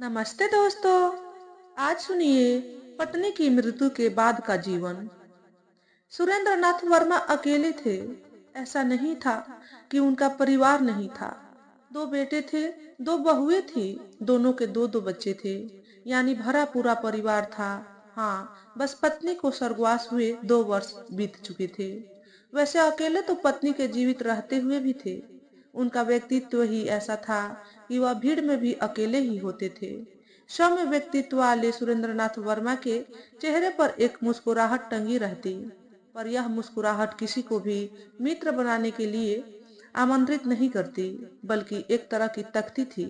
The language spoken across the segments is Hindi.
नमस्ते दोस्तों। आज सुनिए पत्नी की मृत्यु के बाद का जीवन। सुरेंद्र नाथ वर्मा अकेले थे। ऐसा नहीं था कि उनका परिवार नहीं था। दो बेटे थे, दो बहुएं थी। दोनों के दो दो बच्चे थे, यानी भरा पूरा परिवार था। हाँ, बस पत्नी को स्वर्गवास हुए 2 वर्ष बीत चुके थे। वैसे अकेले तो पत्नी के जीवित रहते हुए भी थे। उनका व्यक्तित्व ही ऐसा था कि वह भीड़ में भी अकेले ही होते थे। सौम्य व्यक्तित्व वाले सुरेंद्रनाथ वर्मा के चेहरे पर एक मुस्कुराहट टंगी रहती, पर यह मुस्कुराहट किसी को भी मित्र बनाने के लिए आमंत्रित नहीं करती, बल्कि एक तरह की तख्ती थी।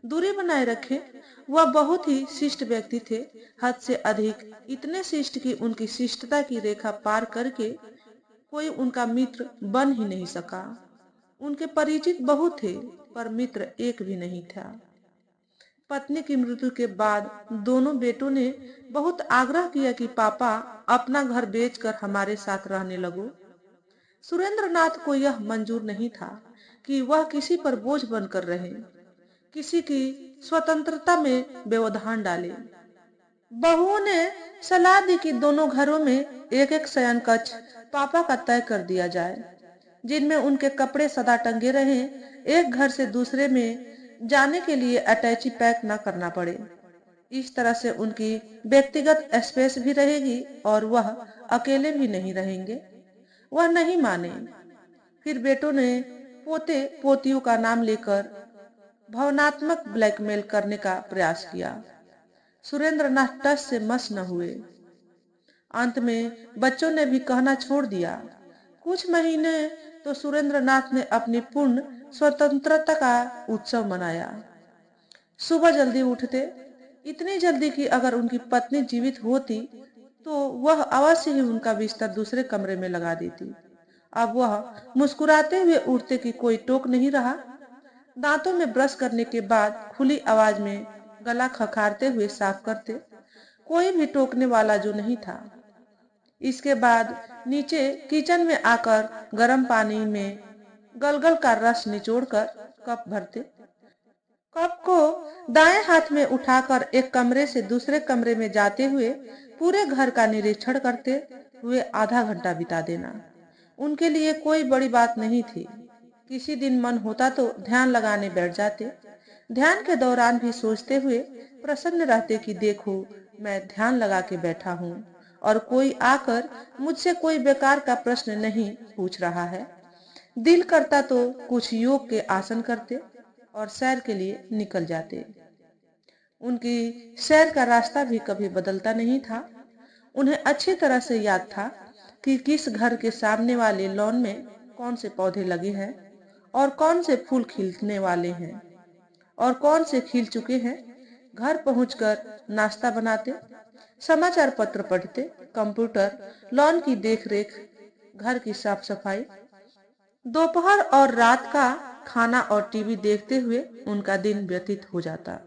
दूरी बनाए रखे। वह बहुत ही शिष्ट व्यक्ति थे, हद से अधिक, इतने शिष्ट कि उनकी शिष्टता की रेखा पार करके कोई उनका मित्र बन ही नहीं सका। उनके परिचित बहुत थे, पर मित्र एक भी नहीं था। पत्नी की मृत्यु के बाद दोनों बेटों ने बहुत आग्रह किया कि पापा, अपना घर बेचकर हमारे साथ रहने लगो। सुरेंद्र नाथ को यह मंजूर नहीं था कि वह किसी पर बोझ बनकर रहे, किसी की स्वतंत्रता में व्यवधान डाले। बहुओं ने सलाह दी कि दोनों घरों में एक एक शयन कक्ष पापा का तय कर दिया जाए, जिनमें उनके कपड़े सदा टंगे रहें। एक घर से दूसरे में जाने के लिए अटैची पैक न करना पड़े। इस तरह से उनकी व्यक्तिगत स्पेस भी रहेगी और वह अकेले भी नहीं रहेंगे। वह नहीं माने। फिर बेटों ने पोते पोतियों का नाम लेकर भावनात्मक ब्लैकमेल करने का प्रयास किया। सुरेंद्र नाथ टस से मस न हुए। अंत में बच्चों ने भी कहना छोड़ दिया। कुछ महीने तो सुरेंद्र नाथ ने अपनी पूर्ण स्वतंत्रता का उत्सव मनाया। सुबह जल्दी उठते, इतनी जल्दी कि अगर उनकी पत्नी जीवित होती तो वह अवश्य ही उनका बिस्तर दूसरे कमरे में लगा देती। अब वह मुस्कुराते हुए उठते कि कोई टोक नहीं रहा। दांतों में ब्रश करने के बाद खुली आवाज में गला खखारते हुए साफ करते, कोई भी टोकने वाला जो नहीं था। इसके बाद नीचे किचन में आकर गर्म पानी में गलगल का रस निचोड़कर कप भरते। कप को दाएं हाथ में उठाकर एक कमरे से दूसरे कमरे में जाते हुए पूरे घर का निरीक्षण करते हुए आधा घंटा बिता देना उनके लिए कोई बड़ी बात नहीं थी। किसी दिन मन होता तो ध्यान लगाने बैठ जाते। ध्यान के दौरान भी सोचते हुए प्रसन्न रहते कि देखो, मैं ध्यान लगा के बैठा हूँ और कोई आकर मुझसे कोई बेकार का प्रश्न नहीं पूछ रहा है। दिल करता तो कुछ योग के आसन करते और सैर के लिए निकल जाते। उनकी सैर का रास्ता भी कभी बदलता नहीं था। उन्हें अच्छी तरह से याद था कि किस घर के सामने वाले लॉन में कौन से पौधे लगे हैं और कौन से फूल खिलने वाले हैं और कौन से खिल चुके हैं। घर पहुंचकर नाश्ता बनाते, समाचार पत्र पढ़ते, कंप्यूटर, लॉन की देखरेख, घर की साफ सफाई। दोपहर और रात का खाना और टीवी देखते हुए उनका दिन व्यतीत हो जाता।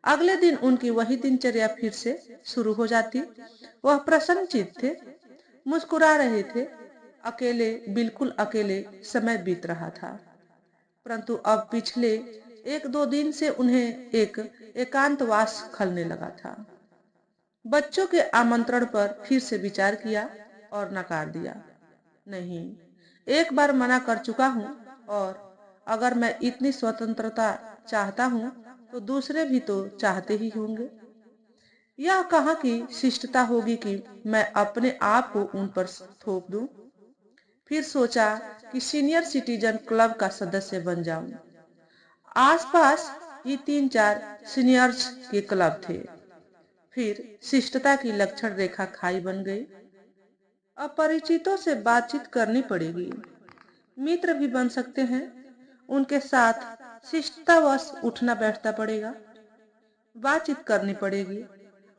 अगले दिन उनकी वही दिनचर्या फिर से शुरू हो जाती। वह प्रसन्नचित्त थे, मुस्कुरा रहे थे। अकेले, बिल्कुल अकेले समय बीत रहा था। परंतु अब पिछले 1-2 दिन से उन्हें एक एकांतवास खलने लगा था। बच्चों के आमंत्रण पर फिर से विचार किया और नकार दिया। नहीं, एक बार मना कर चुका हूँ, और अगर मैं इतनी स्वतंत्रता चाहता हूँ तो दूसरे भी तो चाहते ही होंगे। यह कहाँ की शिष्टता होगी कि मैं अपने आप को उन पर थोप दूं। फिर सोचा कि सीनियर सिटीजन क्लब का सदस्य बन जाऊं। आसपास ही 3-4 सीनियर्स के क्लब थे। फिर शिष्टता की लक्षण रेखा खाई बन गई। अपरिचितों से बातचीत करनी पड़ेगी। मित्र भी बन सकते हैं, उनके साथ शिष्टतावश उठना बैठना पड़ेगा, बातचीत करनी पड़ेगी।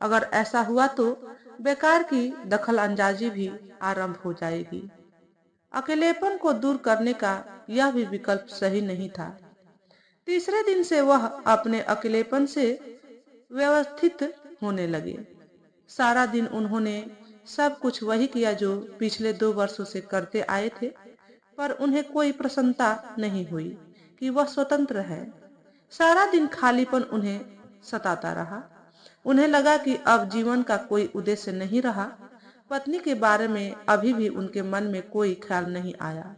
अगर ऐसा हुआ तो बेकार की दखल अंदाजी भी आरंभ हो जाएगी। अकेलेपन को दूर करने का यह भी विकल्प सही नहीं था। तीसरे दिन से वह अपने अकेलेपन से व्यवस्थित होने लगे। सारा दिन उन्होंने सब कुछ वही किया जो पिछले 2 वर्षों से करते आए थे, पर उन्हें कोई प्रसन्नता नहीं हुई कि वह स्वतंत्र है। सारा दिन खालीपन उन्हें सताता रहा। उन्हें लगा कि अब जीवन का कोई उद्देश्य नहीं रहा। पत्नी के बारे में अभी भी उनके मन में कोई ख्याल नहीं आया।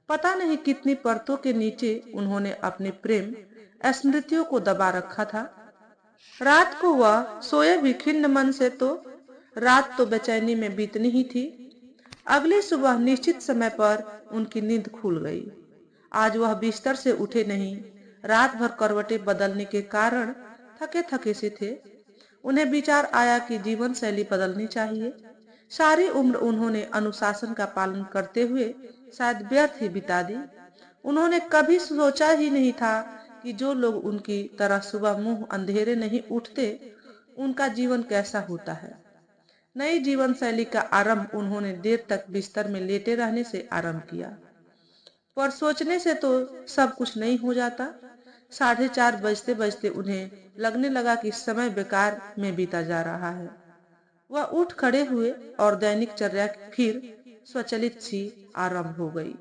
पता नहीं कितनी परतों के नीचे उन्होंने अपने प्रेम स्मृतियों को दबा रखा था। रात को वह सोए भी खिन्न मन से, तो रात तो बेचैनी में बीतनी ही थी। अगली सुबह निश्चित समय पर उनकी नींद खुल गई। आज वह बिस्तर से उठे नहीं। रात भर करवटें बदलने के कारण थके थके से थे। उन्हें विचार आया कि जीवन शैली बदलनी चाहिए। सारी उम्र उन्होंने अनुशासन का पालन करते हुए शायद व्यर्थ ही बिता दी। उन्होंने कभी सोचा ही नहीं था कि जो लोग उनकी तरह सुबह मुंह अंधेरे नहीं उठते, उनका जीवन कैसा होता है। नई जीवन शैली का आरंभ उन्होंने देर तक बिस्तर में लेटे रहने से आरंभ किया। पर सोचने से तो सब कुछ नहीं हो जाता। 4:30 बजते बजते उन्हें लगने लगा कि समय बेकार में बीता जा रहा है। वह उठ खड़े हुए और दैनिक चर्या फिर स्वचालित सी आरंभ हो गई।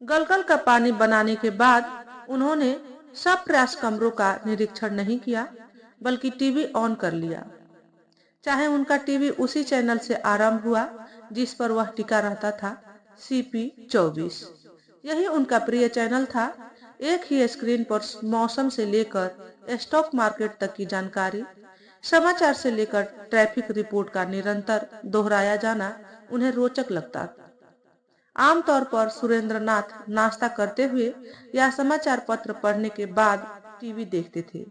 गलगल का पानी बनाने के बाद उन्होंने सब प्रयास कमरों का निरीक्षण नहीं किया, बल्कि टीवी ऑन कर लिया। चाहे उनका टीवी उसी चैनल से आरंभ हुआ जिस पर वह टिका रहता था, CP24। यही उनका प्रिय चैनल था। एक ही स्क्रीन पर मौसम से लेकर स्टॉक मार्केट तक की जानकारी, समाचार से लेकर ट्रैफिक रिपोर्ट का निरंतर दोहराया जाना उन्हें रोचक लगता। आमतौर पर सुरेंद्रनाथ नाश्ता करते हुए या समाचार पत्र पढ़ने के बाद टीवी देखते थे।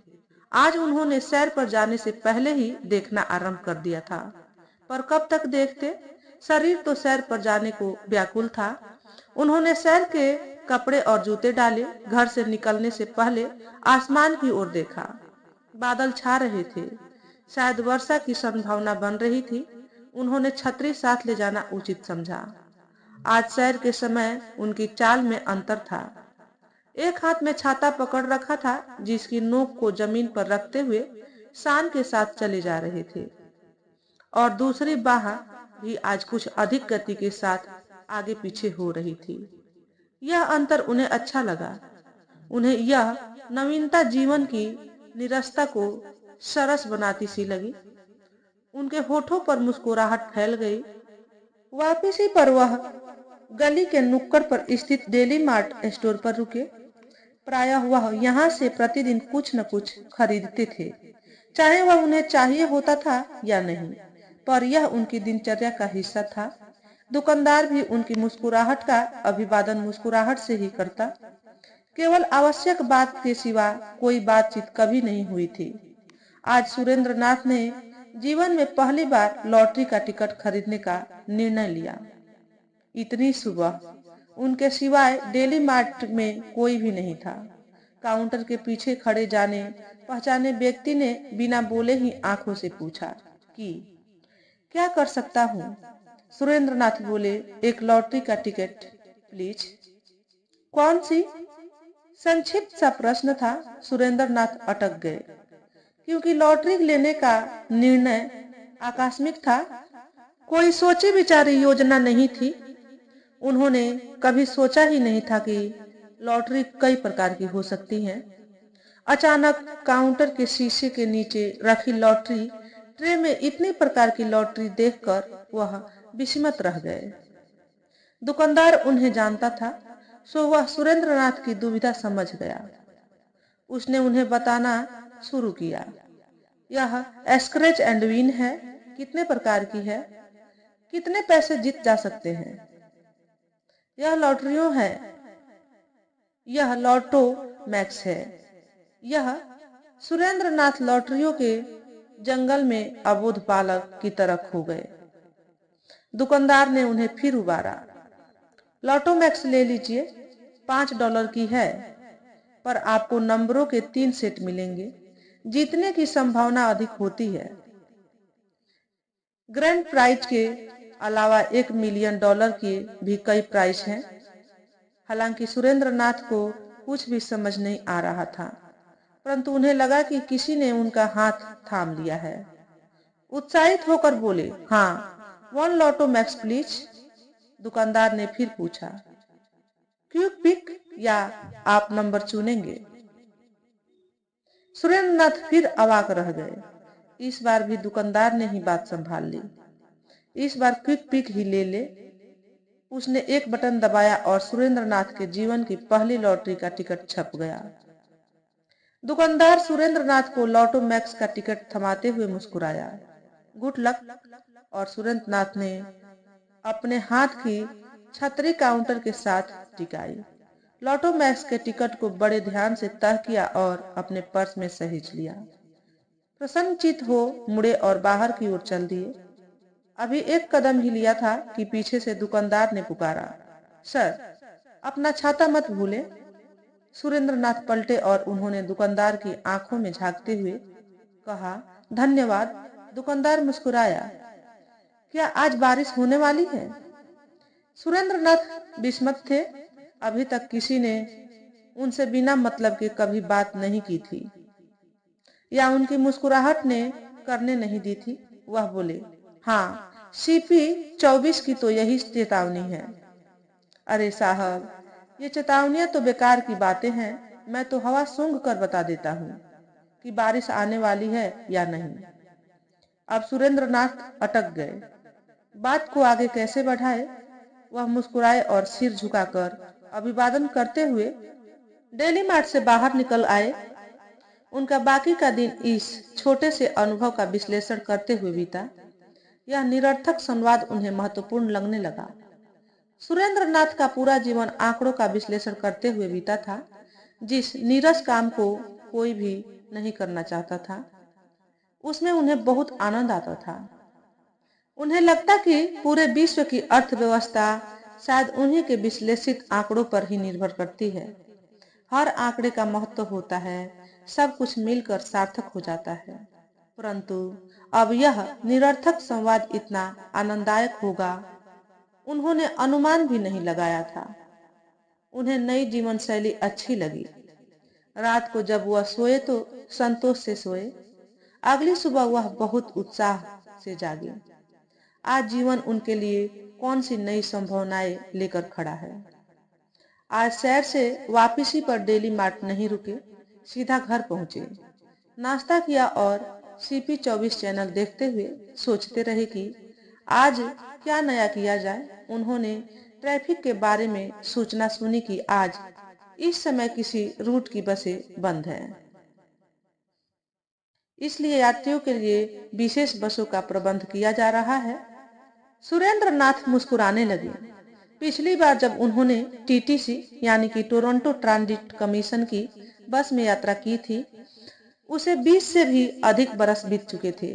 आज उन्होंने सैर पर जाने से पहले ही देखना आरंभ कर दिया था। पर कब तक देखते? शरीर तो सैर पर जाने को व्याकुल था। उन्होंने सैर के कपड़े और जूते डाले। घर से निकलने से पहले आसमान की ओर देखा। बादल छा रहे थे। शायद वर्षा की संभावना बन रही थी। उन्होंने छतरी साथ ले जाना उचित समझा। आज सैर के समय उनकी चाल में अंतर था। एक हाथ में छाता पकड़ रखा था, जिसकी नोक को जमीन पर रखते हुए शान के साथ चले जा रहे थे, और दूसरी बाह भी आज कुछ अधिक गति के साथ आगे पीछे हो रही थी। यह अंतर उन्हें अच्छा लगा। उन्हें यह नवीनता जीवन की निरस्ता को सरस बनाती सी लगी। उनके होठों पर मुस्कुराहट फैल गई। वापसी पर वह गली के नुक्कड़ पर स्थित डेली मार्ट स्टोर पर रुके। प्रायः वह यहाँ से प्रतिदिन कुछ न कुछ खरीदते थे, चाहे वह उन्हें चाहिए होता था या नहीं, पर यह उनकी दिनचर्या का हिस्सा था। दुकानदार भी उनकी मुस्कुराहट का अभिवादन मुस्कुराहट से ही करता। केवल आवश्यक बात के सिवा कोई बातचीत कभी नहीं हुई थी। आज सुरेंद्रनाथ ने जीवन में पहली बार लॉटरी का टिकट खरीदने का निर्णय लिया। इतनी सुबह उनके सिवाय डेली मार्ट में कोई भी नहीं था। काउंटर के पीछे खड़े जाने पहचाने व्यक्ति ने बिना बोले ही आंखों से पूछा कि क्या कर सकता हूँ। सुरेंद्रनाथ बोले, एक लॉटरी का टिकट प्लीज। कौन सी? संक्षिप्त सा प्रश्न था। सुरेंद्रनाथ अटक गए, क्योंकि लॉटरी लेने का निर्णय आकस्मिक था। कोई सोची विचारी योजना नहीं थी। उन्होंने कभी सोचा ही नहीं था कि लॉटरी कई प्रकार की हो सकती है। अचानक काउंटर के शीशे के नीचे रखी लॉटरी ट्रे में इतनी प्रकार की लॉटरी देखकर वह विस्मित रह गए। दुकानदार उन्हें जानता था, सो वह सुरेंद्रनाथ की दुविधा समझ गया। उसने उन्हें बताना शुरू किया, यह स्क्रैच एंड विन है। कितने प्रकार की है? कितने पैसे जीत जा सकते हैं? यह लॉटरियों है। यह लॉटो मैक्स है। यह सुरेंद्रनाथ लॉटरियों के जंगल में अबोध बालक की तरह खो गए। दुकानदार ने उन्हें फिर उबारा, लॉटो मैक्स ले लीजिए, $5 की है, पर आपको नंबरों के 3 सेट मिलेंगे। जीतने की संभावना अधिक होती है। ग्रैंड प्राइज के अलावा $1 मिलियन के भी कई प्राइज हैं। हालांकि सुरेंद्रनाथ को कुछ भी समझ नहीं आ रहा था, परंतु उन्हें लगा कि किसी ने उनका हाथ थाम लिया है। उत्साहित होकर बोले, हाँ, 1 लॉटो मैक्स प्लीज। दुकानदार ने फिर पूछा, क्विक पिक या आप नंबर चुनेंगे? सुरेंद्र नाथ फिर अवाक रह गए। इस बार भी दुकानदार ने ही बात संभाल ली। इस बार क्विक पिक ही ले उसने एक बटन दबाया और सुरेंद्र नाथ के जीवन की पहली लॉटरी का टिकट छप गया। दुकानदार सुरेंद्र नाथ को लॉटो मैक्स का टिकट थमाते हुए मुस्कुराया। Good luck. और सुरेंद्र नाथ ने अपने हाथ की छतरी काउंटर के साथ टिकाई, लॉटो मैक्स के टिकट को बड़े ध्यान से तह किया और अपने पर्स में सहेज लिया। प्रसन्नचित हो मुड़े और बाहर की ओर चल दिए। अभी एक कदम ही लिया था कि पीछे से दुकानदार ने पुकारा, सर, अपना छाता मत भूले। सुरेंद्र नाथ पलटे और उन्होंने दुकानदार की आंखों में झांकते हुए कहा, धन्यवाद। दुकानदार मुस्कुराया, क्या आज बारिश होने वाली है? सुरेंद्र नाथ विस्मित थे। अभी तक किसी ने उनसे बिना मतलब के कभी बात नहीं की थी या उनकी मुस्कुराहट ने करने नहीं दी थी। वह बोले, हाँ, सीपी 24 की तो यही चेतावनी है। अरे साहब, ये चेतावनियां तो बेकार की बातें हैं। मैं तो हवा सूंघ कर बता देता हूँ कि बारिश आने वाली है या नहीं। अब सुरेंद्र नाथ अटक गए। बात को आगे कैसे बढ़ाए? वह मुस्कुराए और सिर झुकाकर अभिवादन करते हुए डेली मार्ट से बाहर निकल आए। उनका बाकी का दिन इस छोटे से अनुभव का विश्लेषण करते हुए बीता। यह निरर्थक संवाद उन्हें महत्वपूर्ण लगने लगा। सुरेंद्र नाथ का पूरा जीवन आंकड़ों का विश्लेषण करते हुए बीता था, जिस नीरस काम को कोई भी नहीं करना चाहता था, उसमें उन्हें बहुत आनंद आता था। उन्हें लगता कि पूरे विश्व की अर्थव्यवस्था शायद उन्हीं के विश्लेषित आंकड़ों पर ही निर्भर करती है। हर आंकड़े का महत्व होता है, सब कुछ मिलकर सार्थक हो जाता है। परंतु अब यह निरर्थक संवाद इतना आनंददायक होगा, उन्होंने अनुमान भी नहीं लगाया था। उन्हें नई जीवन शैली अच्छी लगी। रात को जब वह सोए तो संतोष से सोए। अगली सुबह वह बहुत उत्साह से जागे। आज जीवन उनके लिए कौन सी नई संभावनाएं लेकर खड़ा है। आज शहर से वापसी पर डेली मार्ट नहीं रुके, सीधा घर पहुंचे, नाश्ता किया और सीपी 24 चैनल देखते हुए सोचते रहे कि आज क्या नया किया जाए। उन्होंने ट्रैफिक के बारे में सूचना सुनी कि आज इस समय किसी रूट की बसें बंद हैं, इसलिए यात्रियों के लिए विशेष बसों का प्रबंध किया जा रहा है। सुरेंद्र नाथ मुस्कुराने लगे। पिछली बार जब उन्होंने टीटीसी यानी कि टोरंटो ट्रांजिट कमीशन की बस में यात्रा की थी, उसे 20 से भी अधिक बरस बीत चुके थे।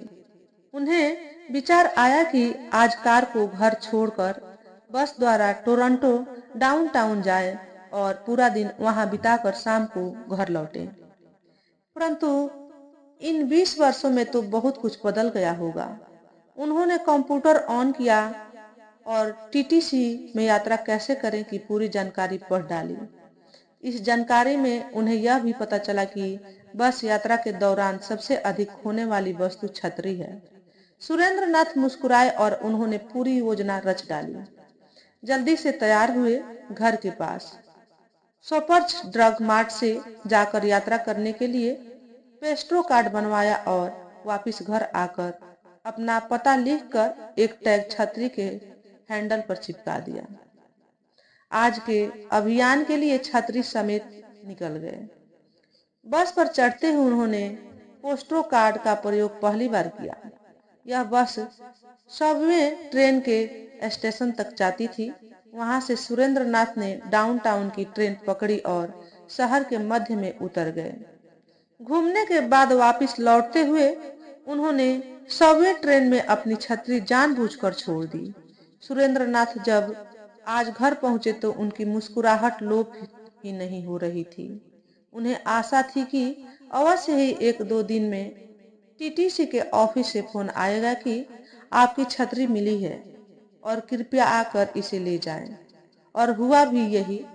उन्हें विचार आया कि आज कार को घर छोड़कर बस द्वारा टोरंटो डाउनटाउन जाए और पूरा दिन वहां बिताकर शाम को घर लौटे। परंतु इन 20 वर्षों में तो बहुत कुछ बदल गया होगा। उन्होंने कंप्यूटर ऑन किया और टीटीसी में यात्रा कैसे करें की पूरी जानकारी पढ़ डाली। इस जानकारी में उन्हें यह भी पता चला कि बस यात्रा के दौरान सबसे अधिक खोने वाली वस्तु छतरी है। सुरेंद्र नाथ मुस्कुराए और उन्होंने पूरी योजना रच डाली। जल्दी से तैयार हुए। घर के पास शॉपर्स ड्रग मार्ट से जाकर यात्रा करने के लिए पेस्ट्रो कार्ड बनवाया और वापस घर आकर अपना पता लिखकर एक टैग छतरी के हैंडल पर चिपका दिया। आज के अभियान के लिए छतरी समेत निकल गए। बस पर चढ़ते ही उन्होंने पोस्ट्रो कार्ड का प्रयोग पहली बार किया। यह बस सबवे ट्रेन के स्टेशन तक जाती थी। वहां से सुरेंद्र नाथ ने डाउनटाउन की ट्रेन पकड़ी और शहर के मध्य में उतर गए। घूमने के बाद वापस लौटते हुए उन्होंने सबवे ट्रेन में अपनी छतरी जानबूझकर छोड़ दी। सुरेंद्र नाथ जब आज घर पहुंचे तो उनकी मुस्कुराहट लोप ही नहीं हो रही थी। उन्हें आशा थी कि अवश्य ही एक दो दिन में टीटीसी के ऑफिस से फोन आएगा कि आपकी छतरी मिली है और कृपया आकर इसे ले जाएं। और हुआ भी यही।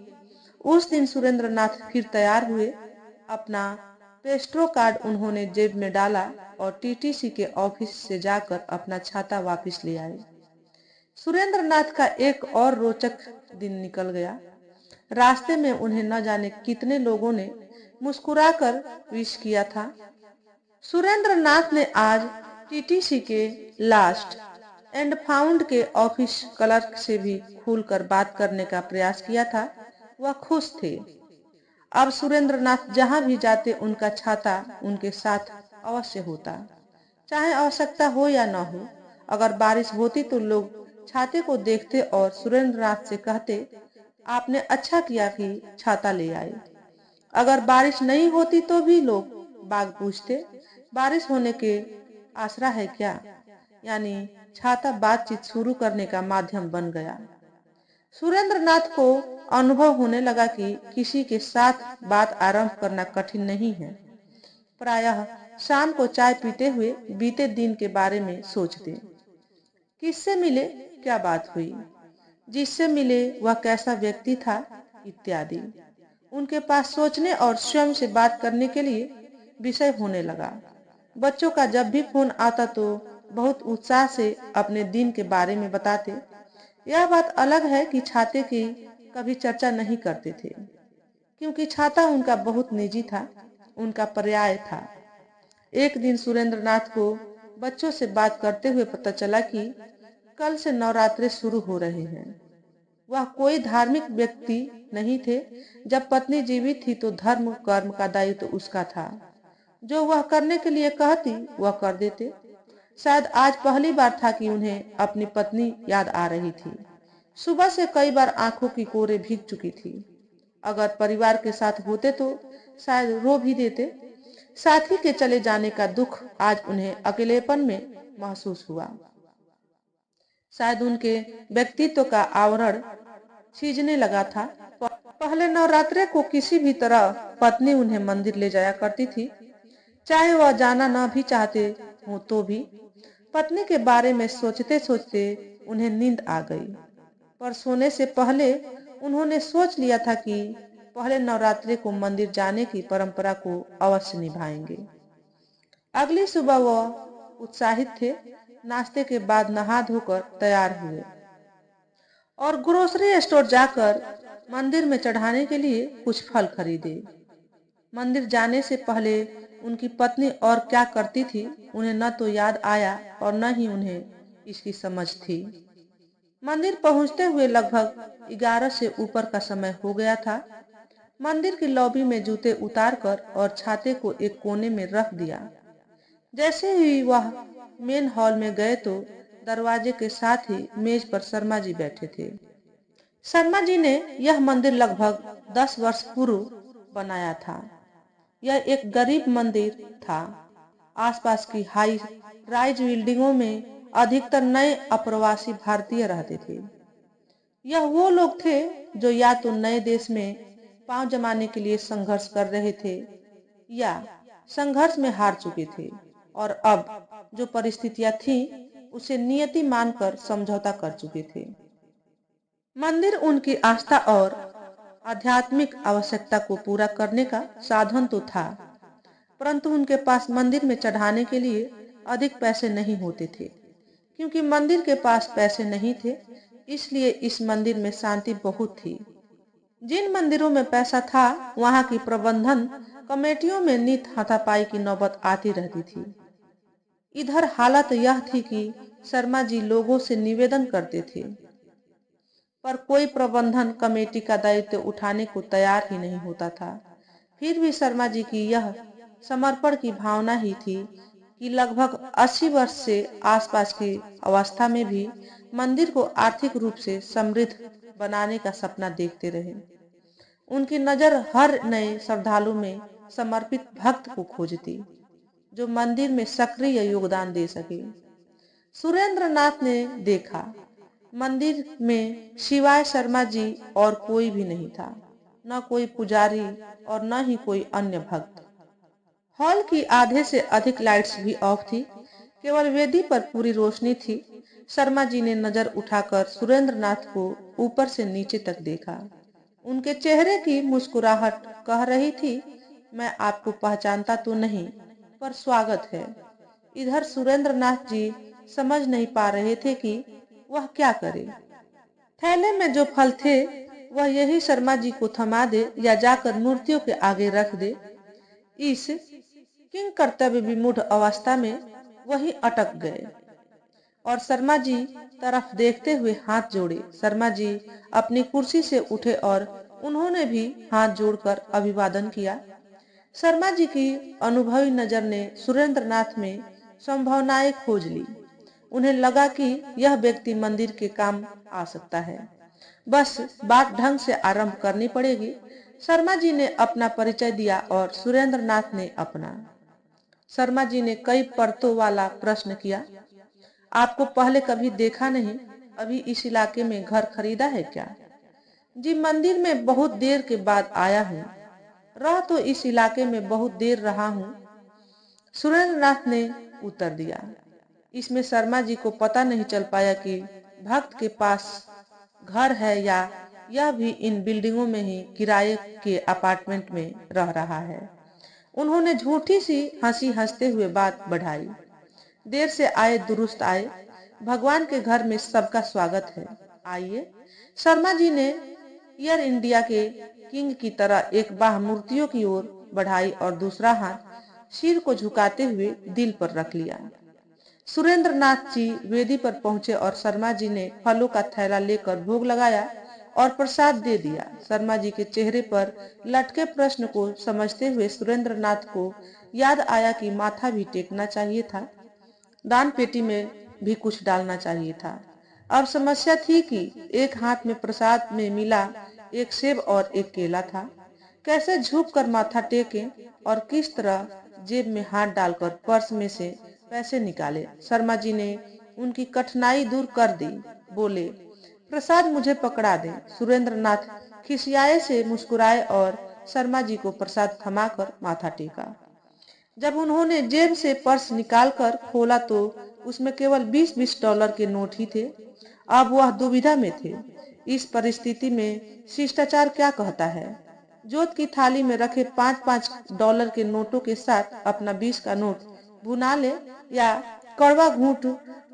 उस दिन सुरेंद्र नाथ फिर तैयार हुए। अपना पेस्ट्रो कार्ड उन्होंने जेब में डाला और टीटीसी के ऑफिस से जाकर अपना छाता वापस ले आए। सुरेंद्र नाथ का एक और रोचक दिन निकल गया। रास्ते में उन्हें न जाने कितने लोगों ने मुस्कुराकर विश किया था। सुरेंद्र नाथ ने आज टीटीसी के लास्ट एंड फाउंड के ऑफिस क्लर्क से भी खुलकर बात करने का प्रयास किया था। वह खुश थे। अब सुरेंद्र नाथ जहां भी जाते उनका छाता उनके साथ अवश्य होता, चाहे आवश्यकता हो या न हो। अगर बारिश होती तो लोग छाते को देखते और सुरेंद्र नाथ से कहते, आपने अच्छा किया कि छाता ले आए। अगर बारिश नहीं होती तो भी लोग बाग पूछते, बारिश होने के आसरा है क्या। यानी छाता बातचीत शुरू करने का माध्यम बन गया। सुरेंद्र नाथ को अनुभव होने लगा कि किसी के साथ बात आरंभ करना कठिन नहीं है। प्रायः शाम को चाय पीते हुए बीते दिन के बारे में सोचते, किससे मिले, क्या बात हुई, जिससे मिले वह कैसा व्यक्ति था, इत्यादि। उनके पास सोचने और स्वयं से बात करने के लिए विषय होने लगा। बच्चों का जब भी फोन आता तो बहुत उत्साह से अपने दिन के बारे में बताते। यह बात अलग है कि छाते की कभी चर्चा नहीं करते थे, क्योंकि छाता उनका बहुत निजी था, उनका पर्याय था। एक दिन सुरेंद्र नाथ को बच्चों से बात करते हुए पता चला कि कल से नवरात्रे शुरू हो रहे हैं। वह कोई धार्मिक व्यक्ति नहीं थे। जब पत्नी जीवित थी तो धर्म कर्म का दायित्व तो उसका था। जो वह करने के लिए कहती वह कर देते। शायद आज पहली बार था कि उन्हें अपनी पत्नी याद आ रही थी। सुबह से कई बार आंखों की कोरे भीग चुकी थी। अगर परिवार के साथ होते तो शायद रो भी देते। साथी के चले जाने का दुख आज उन्हें अकेलेपन में महसूस हुआ। शायद उनके व्यक्तित्व का आवरण छीजने लगा था। पहले नवरात्रे को किसी भी तरह पत्नी उन्हें मंदिर ले जाया करती थी, चाहे वह जाना न भी चाहते हो तो भी। पत्नी के बारे में सोचते सोचते उन्हें नींद आ गई, पर सोने से पहले उन्होंने सोच लिया था कि पहले नवरात्रि को मंदिर जाने की परंपरा को अवश्य निभाएंगे। अगली सुबह वह उत्साहित थे। नाश्ते के बाद नहा धोकर तैयार हुए और ग्रोसरी स्टोर जाकर मंदिर में चढ़ाने के लिए कुछ फल खरीदे। मंदिर जाने से पहले उनकी पत्नी और क्या करती थी उन्हें न तो याद आया और न ही उन्हें इसकी समझ थी। मंदिर पहुंचते हुए लगभग 11 से ऊपर का समय हो गया था। मंदिर की लॉबी में जूते उतारकर और छाते को एक कोने में रख दिया। जैसे ही वह मेन हॉल में गए तो दरवाजे के साथ ही मेज पर शर्मा जी बैठे थे। शर्मा जी ने यह मंदिर लगभग 10 वर्ष पूर्व बनाया था। यह एक गरीब मंदिर था। आसपास की हाई राइज बिल्डिंगों में अधिकतर नए अप्रवासी भारतीय रहते थे। यह वो लोग थे जो या तो नए देश में पांव जमाने के लिए संघर्ष कर रहे थे या संघर्ष में हार चुके थे और अब जो परिस्थितियां थी उसे नियति मानकर समझौता कर चुके थे। मंदिर उनकी आस्था और आध्यात्मिक आवश्यकता को पूरा करने का साधन तो था, परंतु उनके पास मंदिर में चढ़ाने के लिए अधिक पैसे नहीं होते थे। क्योंकि मंदिर के पास पैसे नहीं थे, इसलिए इस मंदिर में शांति बहुत थी। जिन मंदिरों में पैसा था वहां की प्रबंधन कमेटियों में नित हाथापाई की नौबत आती रहती थी। इधर हालत यह थी कि शर्मा जी लोगों से निवेदन करते थे, पर कोई प्रबंधन कमेटी का दायित्व उठाने को तैयार ही नहीं होता था। फिर भी शर्मा जी की यह समर्पण की भावना ही थी कि लगभग 80 वर्ष से आसपास की अवस्था में भी मंदिर को आर्थिक रूप से समृद्ध बनाने का सपना देखते रहे। उनकी नजर हर नए श्रद्धालु में समर्पित भक्त को खोजती, जो मंदिर में सक्रिय योगदान दे सके। सुरेंद्र नाथ ने देखा, मंदिर में शिवाय शर्मा जी और कोई भी नहीं था, न कोई पुजारी और न ही कोई अन्य भक्त। हॉल की आधे से अधिक लाइट्स भी ऑफ थी, केवल वेदी पर पूरी रोशनी थी। शर्मा जी ने नजर उठाकर सुरेंद्र नाथ को ऊपर से नीचे तक देखा। उनके चेहरे की मुस्कुराहट कह रही थी, मैं आपको पहचानता तो नहीं, पर स्वागत है। इधर सुरेंद्र नाथ जी समझ नहीं पा रहे थे कि वह क्या करे। थैले में जो फल थे वह यही शर्मा जी को थमा दे या जाकर मूर्तियों के आगे रख दे, इस किंग कर्तव्य विमूढ़ अवस्था में वही अटक गए और शर्मा जी तरफ देखते हुए हाथ जोड़े। शर्मा जी अपनी कुर्सी से उठे और उन्होंने भी हाथ जोड़कर अभिवादन किया। शर्मा जी की अनुभवी नजर ने सुरेंद्र नाथ में संभावनाएं खोज ली। उन्हें लगा कि यह व्यक्ति मंदिर के काम आ सकता है, बस बात ढंग से आरंभ करनी पड़ेगी। शर्मा जी ने अपना परिचय दिया और सुरेंद्र नाथ ने अपना। शर्मा जी ने कई परतों वाला प्रश्न किया, आपको पहले कभी देखा नहीं, अभी इस इलाके में घर खरीदा है क्या? जी मंदिर में बहुत देर के बाद आया हूँ, रह तो इस इलाके में बहुत देर रहा हूँ, सुरेंद्र नाथ ने उत्तर दिया। इसमें शर्मा जी को पता नहीं चल पाया कि भक्त के पास घर है या यह भी इन बिल्डिंगों में ही किराए के अपार्टमेंट में रह रहा है। उन्होंने झूठी सी हंसी हंसते हुए बात बढ़ाई, देर से आए दुरुस्त आए, भगवान के घर में सबका स्वागत है, आइए। शर्मा जी ने एयर इंडिया के किंग की तरह एक बाह मूर्तियों की ओर बढ़ाई और दूसरा हाथ सिर को झुकाते हुए दिल पर रख लिया। सुरेंद्र नाथ जी वेदी पर पहुंचे और शर्मा जी ने फलों का थैला लेकर भोग लगाया और प्रसाद दे दिया। शर्मा जी के चेहरे पर लटके प्रश्न को समझते हुए सुरेंद्र नाथ को याद आया कि माथा भी टेकना चाहिए था, दान पेटी में भी कुछ डालना चाहिए था। अब समस्या थी कि एक हाथ में प्रसाद में मिला एक सेब और एक केला था। कैसे झुक कर माथा टेके और किस तरह जेब में हाथ डालकर पर्स में से पैसे निकाले। शर्मा जी ने उनकी कठिनाई दूर कर दी, बोले, प्रसाद मुझे पकड़ा दे। सुरेंद्र नाथ खिसियाए से मुस्कुराए और शर्मा जी को प्रसाद थमाकर माथा टेका। जब उन्होंने जेब से पर्स निकालकर खोला तो उसमें केवल 20-20 डॉलर के नोट ही थे। अब वह दुविधा में थे। इस परिस्थिति में शिष्टाचार क्या कहता है? जोत की थाली में रखे 5-5 डॉलर के नोटों के साथ अपना 20 का नोट भुना ले या कड़वा घूंट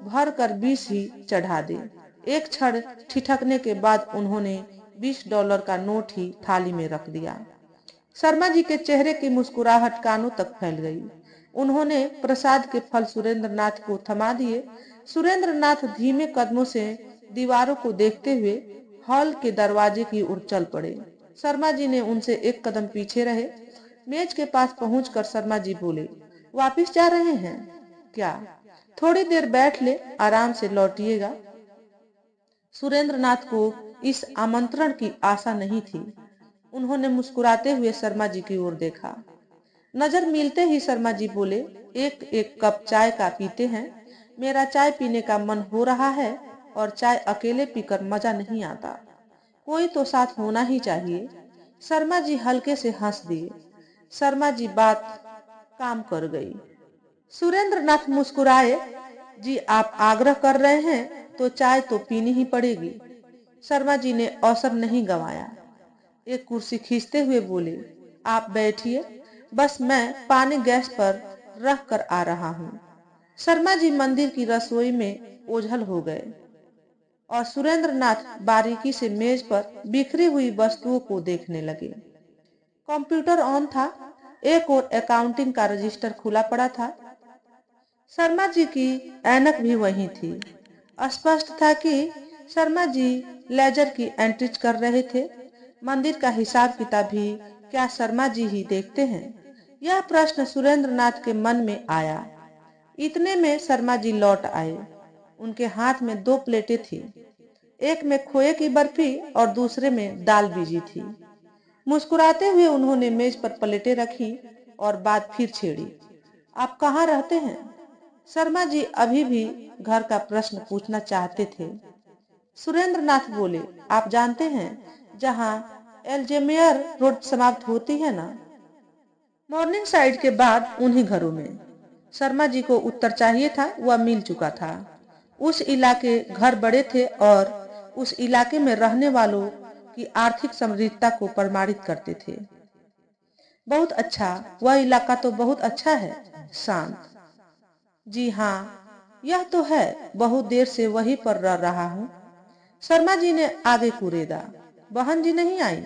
भर कर 20 ही चढ़ा दे। एक क्षण ठिठकने के बाद उन्होंने 20 डॉलर का नोट ही थाली में रख दिया। शर्मा जी के चेहरे की मुस्कुराहट कानों तक फैल गई। उन्होंने प्रसाद के फल सुरेंद्र नाथ को थमा दिए। सुरेंद्र नाथ धीमे कदमों से दीवारों को देखते हुए हॉल के दरवाजे की ओर चल पड़े। शर्मा जी ने उनसे एक कदम पीछे रहे। मेज के पास पहुंचकर शर्मा जी बोले, वापिस जा रहे हैं क्या? थोड़ी देर बैठ ले, आराम से लौटिएगा। सुरेंद्र नाथ को इस आमंत्रण की आशा नहीं थी। उन्होंने मुस्कुराते हुए शर्मा जी की ओर देखा। नजर मिलते ही शर्मा जी बोले, एक एक कप चाय का पीते हैं? मेरा चाय पीने का मन हो रहा है और चाय अकेले पीकर मजा नहीं आता, कोई तो साथ होना ही चाहिए। शर्मा जी हल्के से हंस दिए। शर्मा जी बात काम कर गई। सुरेंद्र नाथ मुस्कुराए, जी आप आग्रह कर रहे हैं तो चाय तो पीनी ही पड़ेगी। शर्मा जी ने अवसर नहीं गंवाया। एक कुर्सी खींचते हुए बोले, आप बैठिए, बस मैं पानी गैस पर रख कर आ रहा हूँ। शर्मा जी मंदिर की रसोई में ओझल हो गए और सुरेंद्र नाथ बारीकी से मेज पर बिखरी हुई वस्तुओं को देखने लगे। कंप्यूटर ऑन था, एक और अकाउंटिंग का रजिस्टर खुला पड़ा था। शर्मा जी की ऐनक भी वहीं थी। स्पष्ट था कि शर्मा जी लेजर की एंट्रीज कर रहे थे। मंदिर का हिसाब किताब भी क्या शर्मा जी ही देखते हैं? यह प्रश्न सुरेंद्र नाथ के मन में आया। इतने में शर्मा जी लौट आए। उनके हाथ में 2 प्लेटें थी, एक में खोए की बर्फी और दूसरे में दाल बीजी थी। मुस्कुराते हुए उन्होंने मेज पर प्लेटें रखी और बात फिर छेड़ी, आप कहाँ रहते हैं? शर्मा जी अभी भी घर का प्रश्न पूछना चाहते थे। सुरेंद्र नाथ बोले, आप जानते हैं जहाँ एल्जेमेयर रोड समाप्त होती है ना, मॉर्निंग साइड के बाद उन्हीं घरों में। शर्मा जी को उत्तर चाहिए था, वह मिल चुका था। उस इलाके घर बड़े थे और उस इलाके में रहने वालों की आर्थिक समृद्धता को प्रमाणित करते थे। बहुत अच्छा, वह इलाका तो बहुत अच्छा है, शांत। जी हाँ, यह तो है, बहुत देर से वहीं पर रह रहा हूँ। शर्मा जी ने आगे कुरेदा, बहन जी नहीं आई?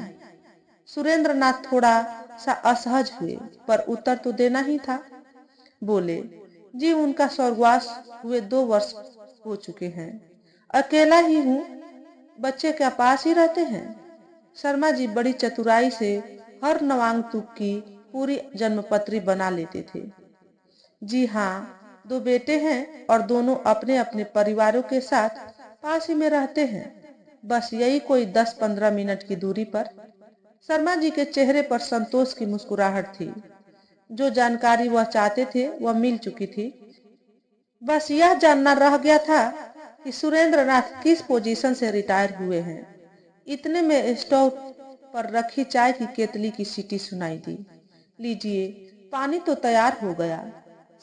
सुरेंद्र नाथ थोड़ा सा असहज हुए, पर उत्तर तो देना ही था। बोले, जी उनका स्वर्गवास हुए 2 वर्ष हो चुके हैं। अकेला ही हूँ, बच्चे क्या पास ही रहते हैं। शर्मा जी बड़ी चतुराई से हर नवांग तुक की पूरी जन्मपत्री बना लेते थे। जी हाँ, 2 बेटे हैं और दोनों अपने अपने परिवारों के साथ पास ही में रहते हैं, बस यही कोई 10-15 मिनट की दूरी पर। शर्मा जी के चेहरे पर संतोष की मुस्कुराहट थी। जो जानकारी वह चाहते थे वह मिल चुकी थी। बस यह जानना रह गया था कि सुरेंद्र नाथ किस पोजीशन से रिटायर हुए हैं। इतने में स्टोव पर रखी चाय की केतली की सीटी सुनाई दी। लीजिए, पानी तो तैयार हो गया।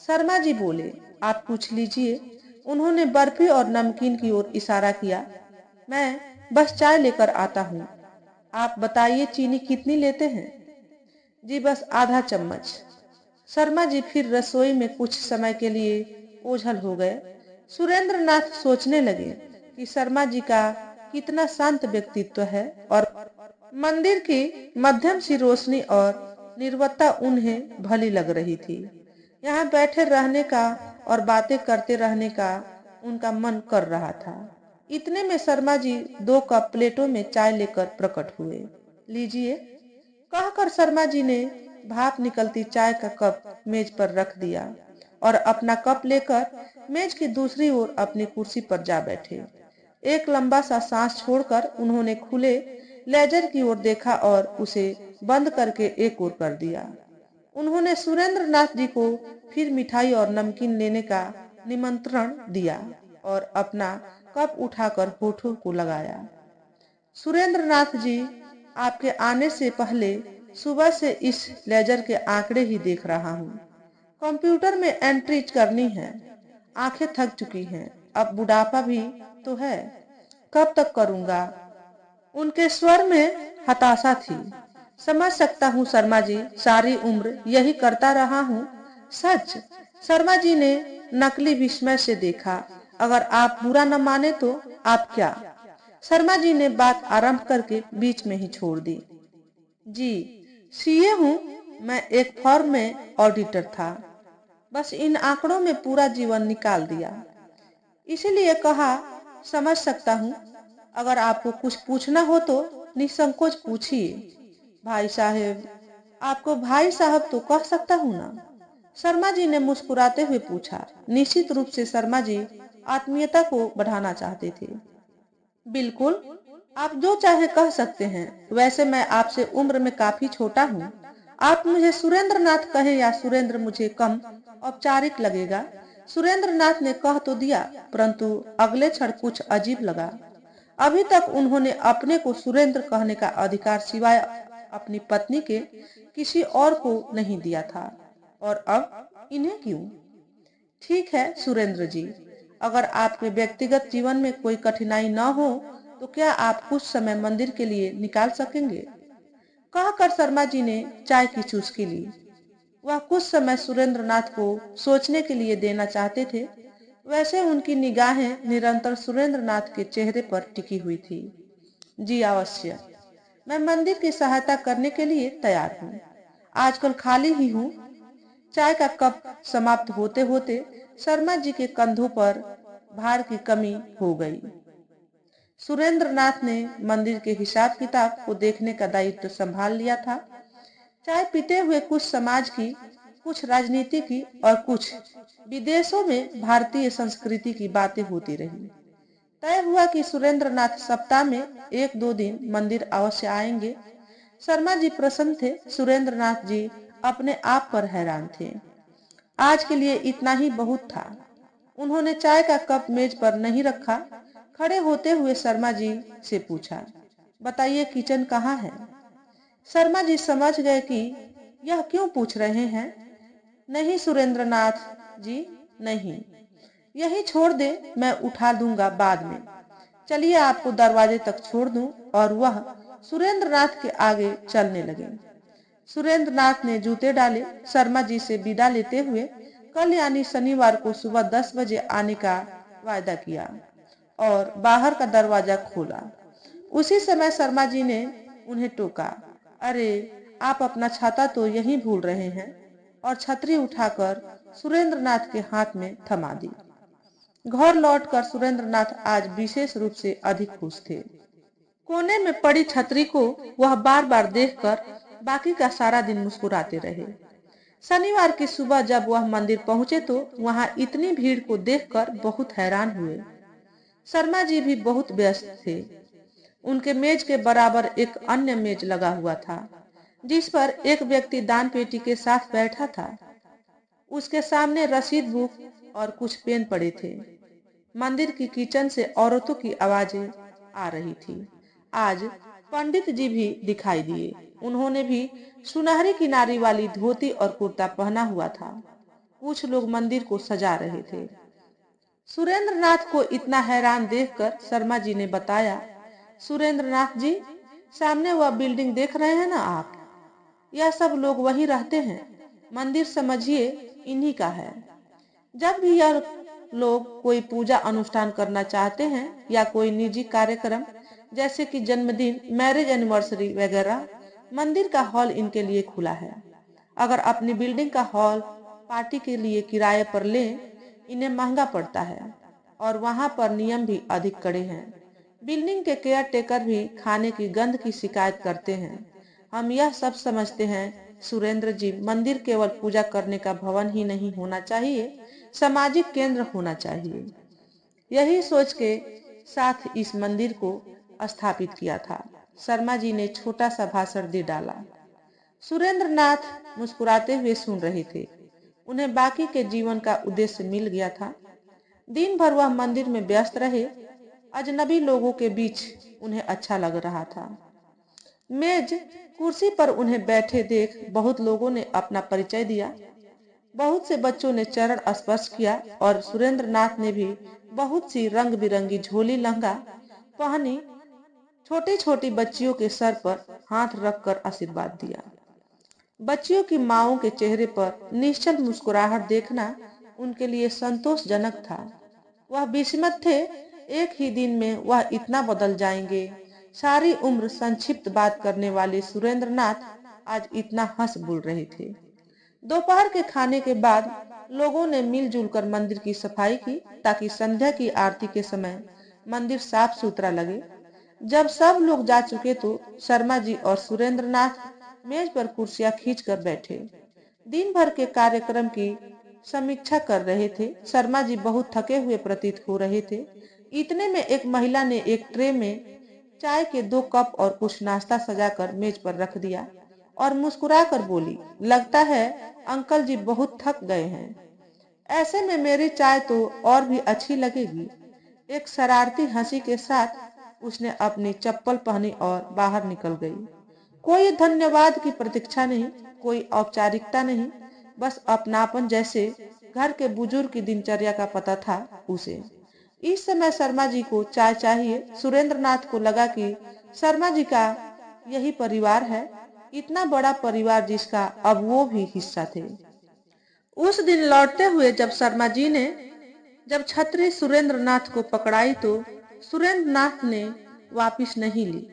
शर्मा जी बोले, आप पूछ लीजिए। उन्होंने बर्फी और नमकीन की ओर इशारा किया। मैं बस चाय लेकर आता हूँ। आप बताइए चीनी कितनी लेते हैं? जी बस आधा चम्मच। शर्मा जी फिर रसोई में कुछ समय के लिए ओझल हो गए। सुरेंद्र नाथ सोचने लगे कि शर्मा जी का कितना शांत व्यक्तित्व है और मंदिर की मध्यम सी रोशनी और निर्वत्ता उन्हें भली लग रही थी। यहाँ बैठे रहने का और बातें करते रहने का उनका मन कर रहा था। इतने में शर्मा जी 2 कप प्लेटों में चाय लेकर प्रकट हुए। लीजिए, कहकर शर्मा जी ने भाप निकलती चाय का कप मेज पर रख दिया और अपना कप लेकर मेज की दूसरी ओर अपनी कुर्सी पर जा बैठे। एक लंबा सा सांस छोड़कर उन्होंने खुले लेजर की ओर देखा और उसे बंद करके एक ओर कर दिया। उन्होंने सुरेंद्र नाथ जी को फिर मिठाई और नमकीन लेने का निमंत्रण दिया और अपना कप उठाकर होठों को लगाया। सुरेंद्र नाथ जी, आपके आने से पहले सुबह से इस लेजर के आंकड़े ही देख रहा हूँ। कंप्यूटर में एंट्री करनी है। आंखें थक चुकी हैं। अब बुढ़ापा भी तो है। कब तक करूंगा? उनके स्वर में हताशा थी। समझ सकता हूँ शर्मा जी, सारी उम्र यही करता रहा हूँ। सच? शर्मा जी ने नकली विस्मय से देखा। अगर आप बुरा न माने तो आप क्या? शर्मा जी ने बात आरंभ करके बीच में ही छोड़ दी। जी, सीए हूँ। मैं एक फर्म में ऑडिटर था। बस इन आंकड़ों में पूरा जीवन निकाल दिया। इसीलिए कहा, समझ सकता हूँ। अगर आपको कुछ पूछना हो तो निसंकोच पूछिए। भाई साहब, आपको भाई साहब तो कह सकता हूँ ना? शर्मा जी ने मुस्कुराते हुए पूछा। निश्चित रूप से शर्मा जी आत्मीयता को बढ़ाना चाहते थे। बिल्कुल, आप जो चाहे कह सकते हैं। वैसे मैं आपसे उम्र में काफी छोटा हूँ। आप मुझे सुरेंद्र नाथ कहे या सुरेंद्र मुझे कम औपचारिक लगेगा। सुरेंद्र नाथ ने कह तो दिया, परंतु अगले क्षण कुछ अजीब लगा। अभी तक उन्होंने अपने को सुरेंद्र कहने का अधिकार सिवाय अपनी पत्नी के किसी और को नहीं दिया था, और अब इन्हें क्यों? ठीक है सुरेंद्र जी, अगर आपके व्यक्तिगत जीवन में कोई कठिनाई न हो तो क्या आप कुछ समय मंदिर के लिए निकाल सकेंगे? कहकर शर्मा जी ने चाय की चुस्की ली। वह कुछ समय सुरेंद्र नाथ को सोचने के लिए देना चाहते थे। वैसे उनकी निगाहें निरंतर सुरेंद्र नाथ के चेहरे पर टिकी हुई थी। जी अवश्य, मैं मंदिर की सहायता करने के लिए तैयार हूँ। आजकल खाली ही हूँ। चाय का कप समाप्त होते होते शर्मा जी के कंधों पर भार की कमी हो गई। सुरेंद्र नाथ ने मंदिर के हिसाब किताब को देखने का दायित्व संभाल लिया था। चाय पीते हुए कुछ समाज की, कुछ राजनीति की और कुछ विदेशों में भारतीय संस्कृति की बातें होती रही। तय हुआ कि सुरेंद्र नाथ सप्ताह में 1-2 दिन मंदिर अवश्य आएंगे। शर्मा जी प्रसन्न थे। सुरेंद्र नाथ जी अपने आप पर हैरान थे। आज के लिए इतना ही बहुत था। उन्होंने चाय का कप मेज पर नहीं रखा। खड़े होते हुए शर्मा जी से पूछा, बताइए किचन कहाँ है? शर्मा जी समझ गए कि यह क्यों पूछ रहे हैं। नहीं सुरेंद्र नाथ जी, नहीं। यही छोड़ दे, मैं उठा दूंगा बाद में। चलिए आपको दरवाजे तक छोड़ दूं। और वह सुरेंद्र नाथ के आगे चलने लगे। सुरेंद्र नाथ ने जूते डाले। शर्मा जी से विदा लेते हुए कल यानी शनिवार को सुबह 10 बजे आने का वायदा किया और बाहर का दरवाजा खोला। उसी समय शर्मा जी ने उन्हें टोका, अरे आप अपना छाता तो यहीं भूल रहे हैं। और छतरी उठाकर सुरेंद्रनाथ के हाथ में थमा दी। घर लौटकर सुरेंद्रनाथ आज विशेष रूप से अधिक खुश थे। कोने में पड़ी छतरी को वह बार बार देखकर बाकी का सारा दिन मुस्कुराते रहे। शनिवार की सुबह जब वह मंदिर पहुंचे तो वहां इतनी भीड़ को देखकर बहुत हैरान हुए। शर्मा जी भी बहुत व्यस्त थे। उनके मेज के बराबर एक अन्य मेज लगा हुआ था, जिस पर एक व्यक्ति दान पेटी के साथ बैठा था। उसके सामने रसीद बुक और कुछ पेन पड़े थे। मंदिर की किचन से औरतों की आवाजें आ रही थी। आज पंडित जी भी दिखाई दिए। उन्होंने भी सुनहरी किनारी वाली धोती और कुर्ता पहना हुआ था। कुछ लोग मंदिर को सजा रहे थे। सुरेंद्रनाथ को इतना हैरान देखकर शर्मा जी ने बताया, सुरेंद्रनाथ जी, सामने वह बिल्डिंग देख रहे हैं ना आप? यह सब लोग वही रहते हैं। मंदिर समझिए इन्हीं का है। जब भी यह लोग कोई पूजा अनुष्ठान करना चाहते हैं या कोई निजी कार्यक्रम जैसे कि जन्मदिन, मैरिज एनिवर्सरी वगैरह, मंदिर का हॉल इनके लिए खुला है। अगर अपनी बिल्डिंग का हॉल पार्टी के लिए किराए पर लें, इन्हें महंगा पड़ता है और वहां पर नियम भी अधिक कड़े हैं। बिल्डिंग के केयर टेकर भी खाने की गंध की शिकायत करते हैं। हम यह सब समझते हैं सुरेंद्र जी, मंदिर केवल पूजा करने का भवन ही नहीं होना चाहिए, सामाजिक केंद्र होना चाहिए। यही सोच के साथ इस मंदिर को स्थापित किया था। शर्मा जी ने छोटा सा भाषण दे डाला। सुरेंद्रनाथ मुस्कुराते हुए सुन रहे थे। उन्हें बाकी के जीवन का उद्देश्य मिल गया था। दिन भर वह मंदिर में व्यस्त रहे। अजनबी लोगों के बीच उन्हें अच्छा लग रहा था। मेज कुर्सी पर उन्हें बैठे देख बहुत लोगों ने अपना परिचय दिया। बहुत से बच्चों ने चरण स्पर्श किया और सुरेंद्रनाथ ने भी बहुत सी रंग बिरंगी झोली लहंगा पहनी छोटी छोटी बच्चियों के सर पर हाथ रखकर आशीर्वाद दिया। बच्चियों की माओं के चेहरे पर निश्चल मुस्कुराहट देखना उनके लिए संतोषजनक था। वह विस्मित थे, एक ही दिन में वह इतना बदल जाएंगे। सारी उम्र संक्षिप्त बात करने वाले सुरेंद्रनाथ आज इतना हंस बोल रहे थे। दोपहर के खाने के बाद लोगों ने मिलजुल कर मंदिर की सफाई की ताकि संध्या की आरती के समय मंदिर साफ सुथरा लगे। जब सब लोग जा चुके तो शर्मा जी और सुरेंद्रनाथ मेज पर कुर्सियां खींचकर बैठे। दिन भर के कार्यक्रम की समीक्षा कर रहे थे। शर्मा जी बहुत थके हुए प्रतीत हो रहे थे। इतने में एक महिला ने एक ट्रे में चाय के 2 कप और कुछ नाश्ता सजाकर मेज पर रख दिया और मुस्कुराकर बोली, लगता है अंकल जी बहुत थक गए हैं। ऐसे में मेरी चाय तो और भी अच्छी लगेगी। एक शरारती हंसी के साथ उसने अपनी चप्पल पहनी और बाहर निकल गई। कोई धन्यवाद की प्रतीक्षा नहीं, कोई औपचारिकता नहीं, बस अपनापन जैसे घर के बुजुर्ग की दिनचर्या का पता था उसे। इस समय शर्मा जी को चाय चाहिए। सुरेंद्रनाथ को लगा कि शर्मा जी का यही परिवार है, इतना बड़ा परिवार जिसका अब वो भी हिस्सा थे। उस दिन लौटते हुए जब छतरी सुरेंद्रनाथ को पकड़ाई तो सुरेंद्रनाथ ने वापिस नहीं ली।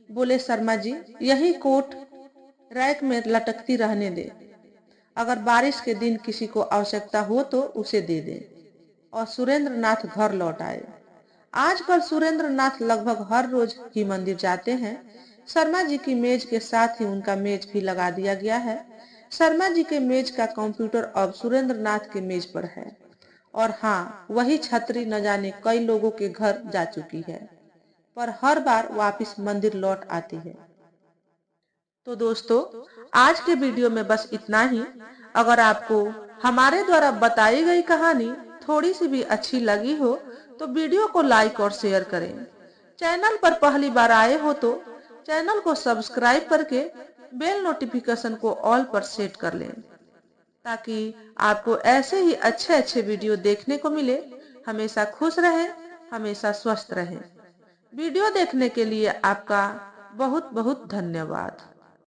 बोले, शर्मा जी, यही कोट रैक में लटकती रहने दे। अगर बारिश के दिन किसी को आवश्यकता हो तो उसे दे दें। और सुरेंद्रनाथ घर लौट आए। आजकल सुरेंद्रनाथ लगभग हर रोज ही मंदिर जाते हैं। शर्मा जी की मेज के साथ ही उनका मेज भी लगा दिया गया है। शर्मा जी के मेज का कंप्यूटर अब सुरेंद्रनाथ के मेज पर है। और हाँ, वही छतरी न जाने कई लोगों के घर जा चुकी है, पर हर बार वापस मंदिर लौट आती है। तो दोस्तों, आज के वीडियो में बस इतना ही। अगर आपको हमारे द्वारा बताई गई कहानी थोड़ी सी भी अच्छी लगी हो तो वीडियो को लाइक और शेयर करें। चैनल पर पहली बार आए हो तो चैनल को सब्सक्राइब करके बेल नोटिफिकेशन को ऑल पर सेट कर लें, ताकि आपको ऐसे ही अच्छे अच्छे वीडियो देखने को मिले। हमेशा खुश रहें, हमेशा स्वस्थ रहें। वीडियो देखने के लिए आपका बहुत बहुत धन्यवाद।